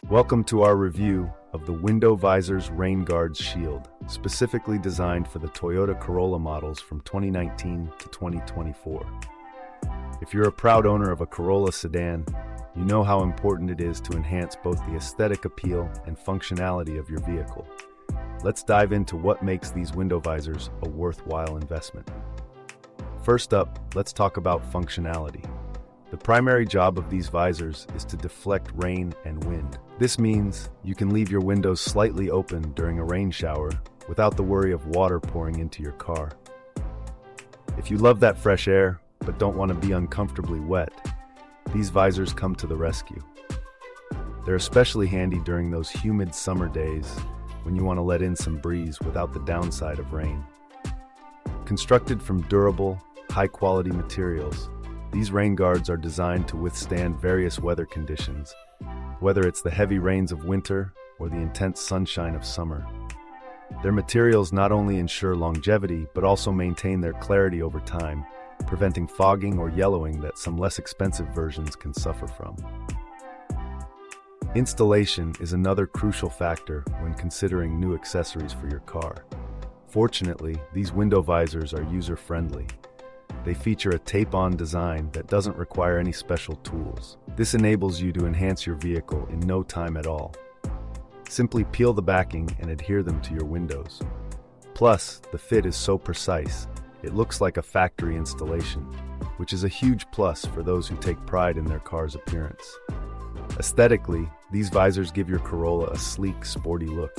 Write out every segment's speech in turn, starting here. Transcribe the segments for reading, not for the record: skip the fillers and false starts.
Welcome to our review of the Window Visors Rain Guards Shield, specifically designed for the Toyota Corolla models from 2019 to 2024. If you're a proud owner of a Corolla sedan, you know how important it is to enhance both the aesthetic appeal and functionality of your vehicle. Let's dive into what makes these window visors a worthwhile investment. First up, let's talk about functionality. The primary job of these visors is to deflect rain and wind. This means you can leave your windows slightly open during a rain shower without the worry of water pouring into your car. If you love that fresh air but don't want to be uncomfortably wet, these visors come to the rescue. They're especially handy during those humid summer days when you want to let in some breeze without the downside of rain. Constructed from durable, high-quality materials, these rain guards are designed to withstand various weather conditions, whether it's the heavy rains of winter or the intense sunshine of summer. Their materials not only ensure longevity, but also maintain their clarity over time, preventing fogging or yellowing that some less expensive versions can suffer from. Installation is another crucial factor when considering new accessories for your car. Fortunately, these window visors are user-friendly. They feature a tape-on design that doesn't require any special tools. This enables you to enhance your vehicle in no time at all. Simply peel the backing and adhere them to your windows. Plus, the fit is so precise, it looks like a factory installation, which is a huge plus for those who take pride in their car's appearance. Aesthetically, these visors give your Corolla a sleek, sporty look.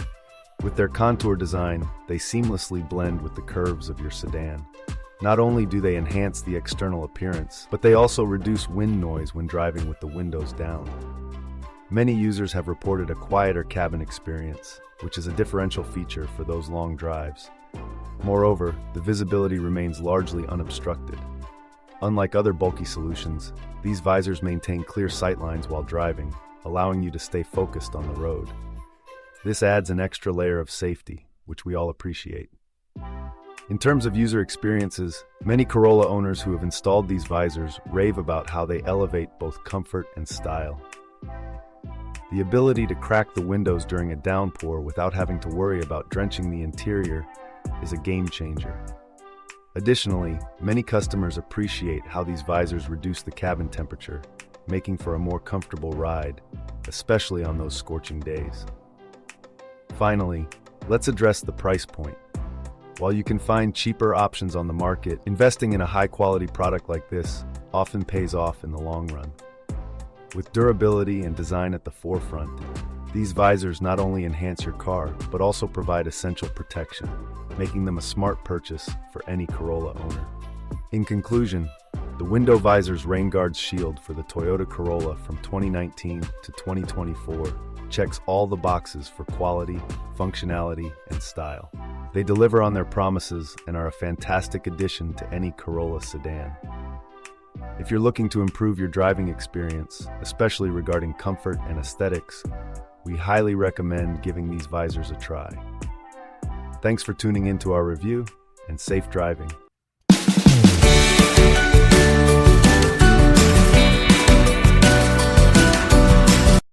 With their contour design, they seamlessly blend with the curves of your sedan. Not only do they enhance the external appearance, but they also reduce wind noise when driving with the windows down. Many users have reported a quieter cabin experience, which is a differential feature for those long drives. Moreover, the visibility remains largely unobstructed. Unlike other bulky solutions, these visors maintain clear sightlines while driving, allowing you to stay focused on the road. This adds an extra layer of safety, which we all appreciate. In terms of user experiences, many Corolla owners who have installed these visors rave about how they elevate both comfort and style. The ability to crack the windows during a downpour without having to worry about drenching the interior is a game changer. Additionally, many customers appreciate how these visors reduce the cabin temperature, making for a more comfortable ride, especially on those scorching days. Finally, let's address the price point. While you can find cheaper options on the market, investing in a high-quality product like this often pays off in the long run. With durability and design at the forefront, these visors not only enhance your car, but also provide essential protection, making them a smart purchase for any Corolla owner. In conclusion, the Window Visors Rain Guards Shield for the Toyota Corolla from 2019 to 2024 checks all the boxes for quality, functionality, and style. They deliver on their promises and are a fantastic addition to any Corolla sedan. If you're looking to improve your driving experience, especially regarding comfort and aesthetics, we highly recommend giving these visors a try. Thanks for tuning into our review, and safe driving.